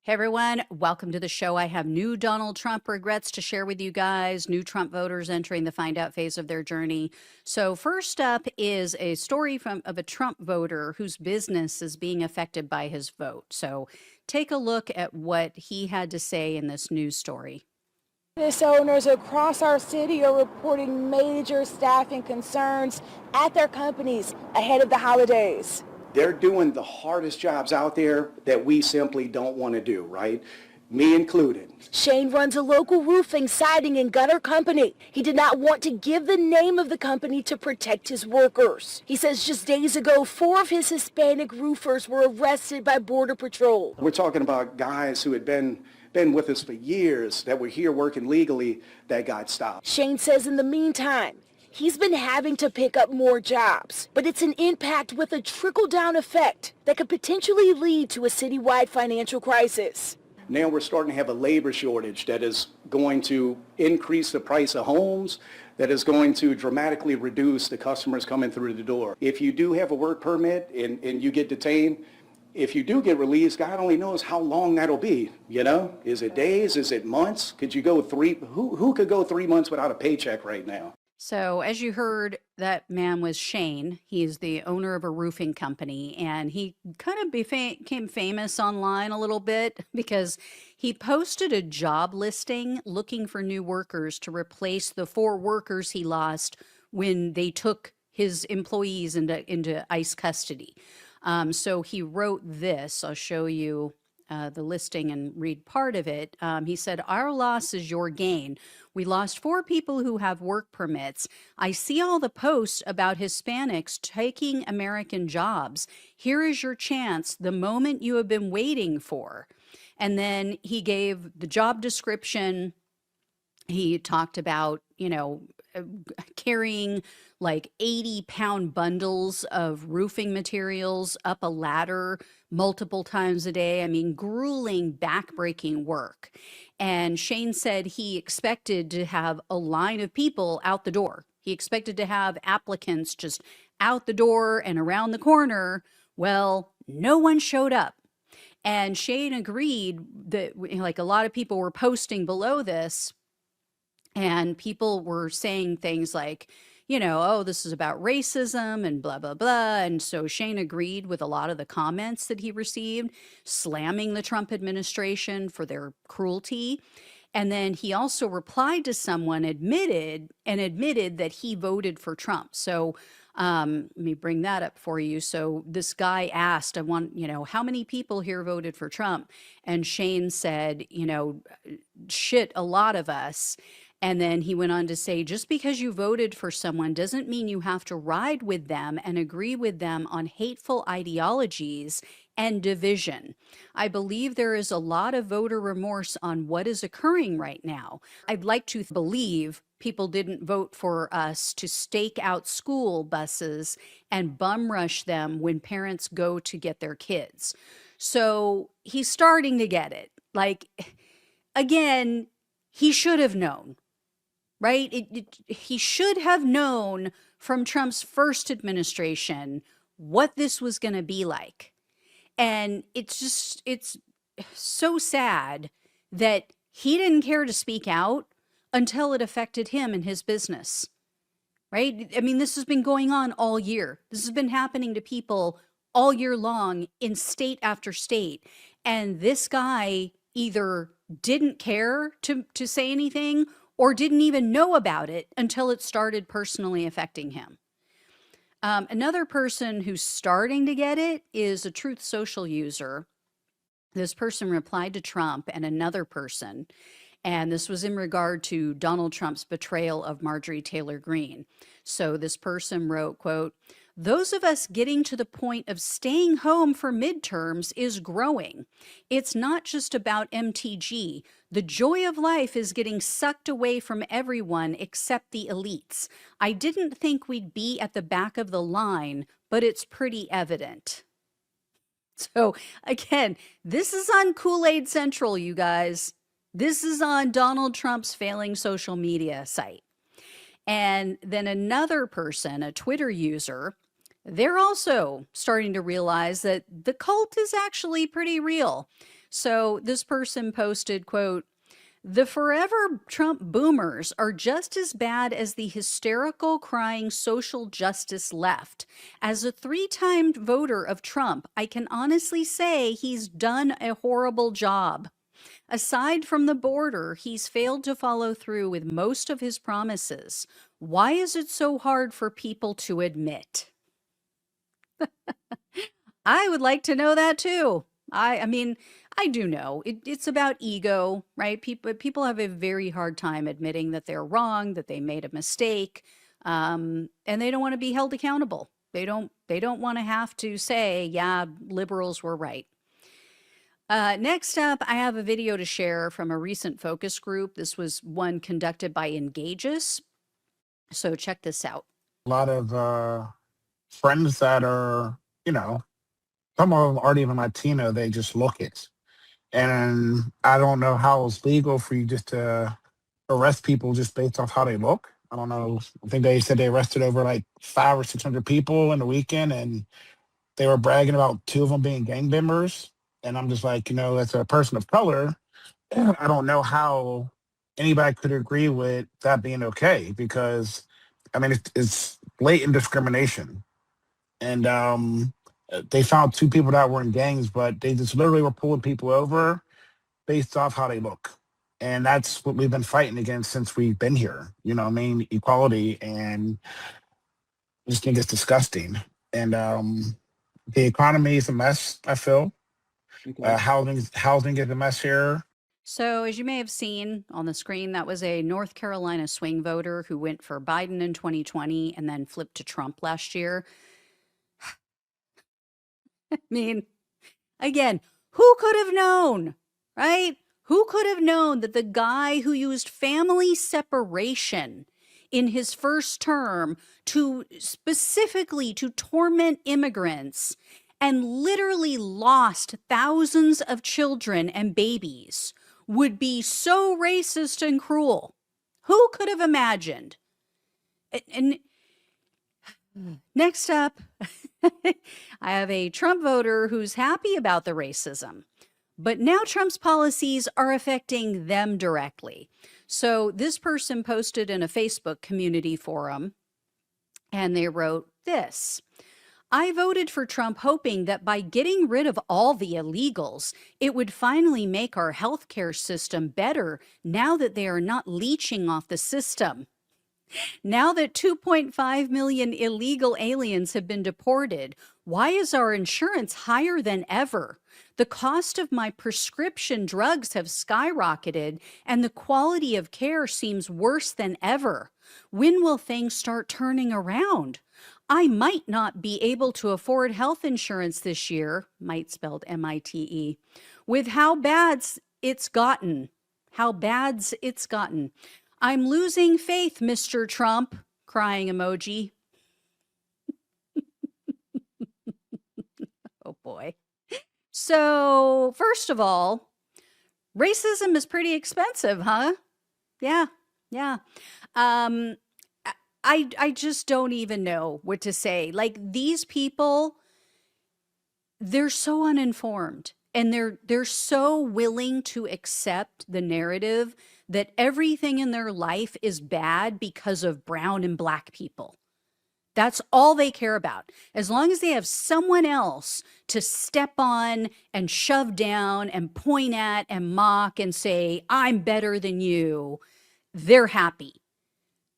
Hey everyone, welcome to the show. I have new Donald Trump regrets to share with you guys, new Trump voters entering the find out phase of their journey. So, first up is a story of a Trump voter whose business is being affected by his vote. So, take a look at what he had to say in this news story. Business owners across our city are reporting major staffing concerns at their companies ahead of the holidays. They're doing the hardest jobs out there that we simply don't want to do, right? Me included. Shane runs a local roofing, siding, and gutter company. He did not want to give the name of the company to protect his workers. He says just days ago, 4 of his Hispanic roofers were arrested by Border Patrol. We're talking about guys who had been with us for years that were here working legally that got stopped. Shane says in the meantime, he's been having to pick up more jobs, but it's an impact with a trickle-down effect that could potentially lead to a citywide financial crisis. Now we're starting to have a labor shortage that is going to increase the price of homes, that is going to dramatically reduce the customers coming through the door. If you do have a work permit and you get detained, if you do get released, God only knows how long that'll be, you know? Is it days? Is it months? Could you go who could go 3 months without a paycheck right now? So, as you heard, that man was Shane. He is the owner of a roofing company, and he kind of became famous online a little bit because he posted a job listing looking for new workers to replace the 4 workers he lost when they took his employees into ICE custody. So he wrote this. I'll show you the listing and read part of it. He said, "Our loss is your gain. We lost 4 people who have work permits. I see all the posts about Hispanics taking American jobs. Here is your chance, the moment you have been waiting for." And then he gave the job description. He talked about, carrying like 80-pound bundles of roofing materials up a ladder multiple times a day. I mean, grueling, backbreaking work. And Shane said he expected to have a line of people out the door. He expected to have applicants just out the door and around the corner. Well, no one showed up. And Shane agreed that, like, a lot of people were posting below this, and people were saying things like, oh, this is about racism and blah, blah, blah. And so Shane agreed with a lot of the comments that he received, slamming the Trump administration for their cruelty. And then he also replied to someone, admitted that he voted for Trump. So let me bring that up for you. So this guy asked, how many people here voted for Trump? And Shane said, shit, a lot of us. And then he went on to say, just because you voted for someone doesn't mean you have to ride with them and agree with them on hateful ideologies and division. I believe there is a lot of voter remorse on what is occurring right now. I'd like to believe people didn't vote for us to stake out school buses and bum rush them when parents go to get their kids. So he's starting to get it. Like, again, he should have known. Right? He should have known from Trump's first administration what this was going to be like. And it's so sad that he didn't care to speak out until it affected him and his business. Right? I mean, this has been going on all year. This has been happening to people all year long in state after state. And this guy either didn't care to say anything or didn't even know about it until it started personally affecting him. Another person who's starting to get it is a Truth Social user. This person replied to Trump and another person, and this was in regard to Donald Trump's betrayal of Marjorie Taylor Greene. So this person wrote, quote, "Those of us getting to the point of staying home for midterms is growing. It's not just about MTG. The joy of life is getting sucked away from everyone except the elites. I didn't think we'd be at the back of the line, but it's pretty evident." So again, this is on Kool-Aid Central, you guys. This is on Donald Trump's failing social media site. And then another person, a Twitter user, they're also starting to realize that the cult is actually pretty real. So this person posted, quote, "The forever Trump boomers are just as bad as the hysterical crying social justice left. As a 3-time voter of Trump, I can honestly say he's done a horrible job. Aside from the border, he's failed to follow through with most of his promises. Why is it so hard for people to admit?" I would like to know that too. I mean, I do know it's about ego, right? People have a very hard time admitting that they're wrong, that they made a mistake, and they don't want to be held accountable. They don't want to have to say, "Yeah, liberals were right." Next up, I have a video to share from a recent focus group. This was one conducted by Engages. So check this out. A lot of friends that are, you know, some of them aren't even Latino. They just look it. And I don't know how it's legal for you just to arrest people just based off how they look. I don't know. I think they said they arrested over like 500 or 600 people in the weekend, and they were bragging about 2 of them being gang members. And I'm just like, as a person of color, I don't know how anybody could agree with that being okay, because I mean it's blatant discrimination. And they found 2 people that were in gangs, but they just literally were pulling people over based off how they look. And that's what we've been fighting against since we've been here. Equality, and I just think it's disgusting. And the economy is a mess, I feel. Okay. Housing is a mess here. So, as you may have seen on the screen, that was a North Carolina swing voter who went for Biden in 2020 and then flipped to Trump last year. I mean, again, who could have known, right? Who could have known that the guy who used family separation in his first term to specifically to torment immigrants and literally lost thousands of children and babies would be so racist and cruel? Who could have imagined? And next up, I have a Trump voter who's happy about the racism, but now Trump's policies are affecting them directly. So this person posted in a Facebook community forum, and they wrote this: "I voted for Trump hoping that by getting rid of all the illegals, it would finally make our healthcare system better now that they are not leeching off the system. Now that 2.5 million illegal aliens have been deported, why is our insurance higher than ever? The cost of my prescription drugs have skyrocketed, and the quality of care seems worse than ever. When will things start turning around? I might not be able to afford health insurance this year," might spelled MITE, "with how bad's it's gotten. How bad's it's gotten. I'm losing faith, Mr. Trump," crying emoji. Oh boy. So, first of all, racism is pretty expensive, huh? Yeah. I just don't even know what to say. Like, these people, they're so uninformed, and they're so willing to accept the narrative that everything in their life is bad because of brown and black people. That's all they care about. As long as they have someone else to step on and shove down and point at and mock and say, "I'm better than you," they're happy.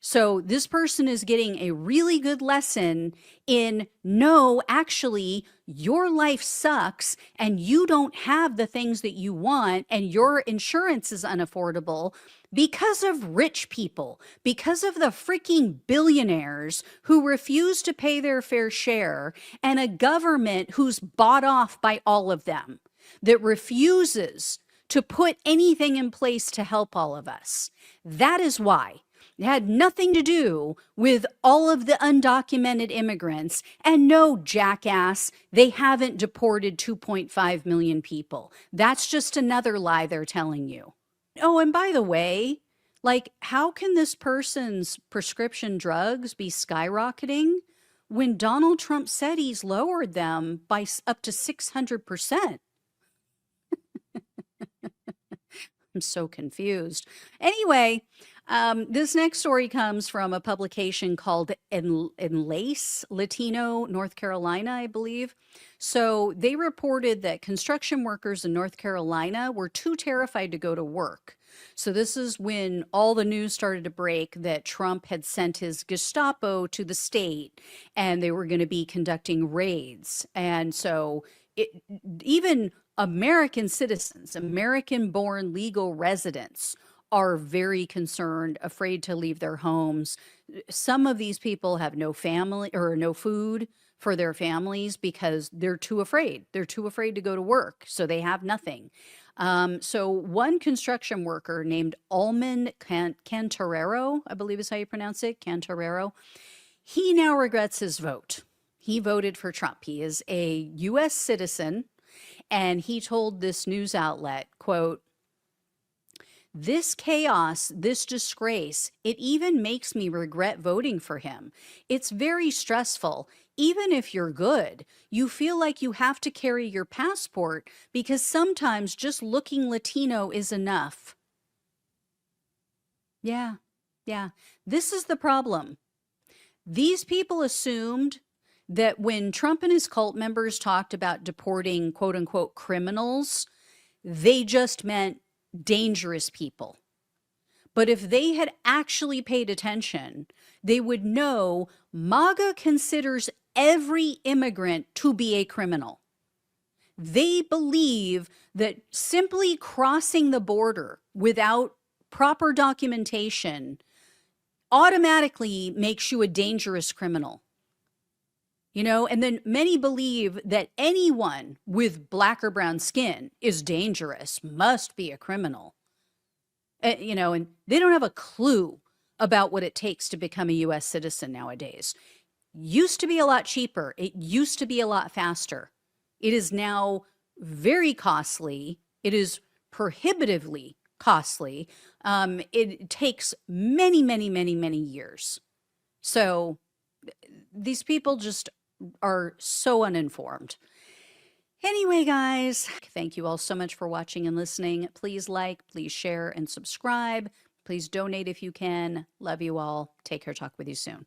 So this person is getting a really good lesson in, no, actually, your life sucks and you don't have the things that you want and your insurance is unaffordable because of rich people, because of the freaking billionaires who refuse to pay their fair share, and a government who's bought off by all of them, that refuses to put anything in place to help all of us. That is why. It had nothing to do with all of the undocumented immigrants. And no, jackass, they haven't deported 2.5 million people. That's just another lie they're telling you. Oh, and by the way, like, how can this person's prescription drugs be skyrocketing when Donald Trump said he's lowered them by up to 600%? I'm so confused. Anyway, this next story comes from a publication called Enlace Latino, North Carolina, I believe. So they reported that construction workers in North Carolina were too terrified to go to work. So this is when all the news started to break that Trump had sent his Gestapo to the state and they were going to be conducting raids. And so even American citizens, American-born legal residents are very concerned, afraid to leave their homes. Some of these people have no family or no food for their families because they're too afraid. They're too afraid to go to work, so they have nothing. So one construction worker named Almond Cantarero, I believe is how you pronounce it, Cantarero, he now regrets his vote. He voted for Trump. He is a U.S. citizen, and he told this news outlet, quote, "This chaos, this disgrace, it even makes me regret voting for him. It's very stressful. Even if you're good, you feel like you have to carry your passport because sometimes just looking Latino is enough." Yeah, yeah. This is the problem. These people assumed that when Trump and his cult members talked about deporting quote unquote criminals, they just meant dangerous people. But if they had actually paid attention, they would know MAGA considers every immigrant to be a criminal. They believe that simply crossing the border without proper documentation automatically makes you a dangerous criminal. You know, and then many believe that anyone with black or brown skin is dangerous, must be a criminal. You know, and they don't have a clue about what it takes to become a U.S. citizen nowadays. Used to be a lot cheaper. It used to be a lot faster. It is now very costly. It is prohibitively costly. It takes many, many, many, many years. So these people just are so uninformed. Anyway, guys, thank you all so much for watching and listening. Please like, please share, and subscribe. Please donate if you can. Love you all. Take care. Talk with you soon.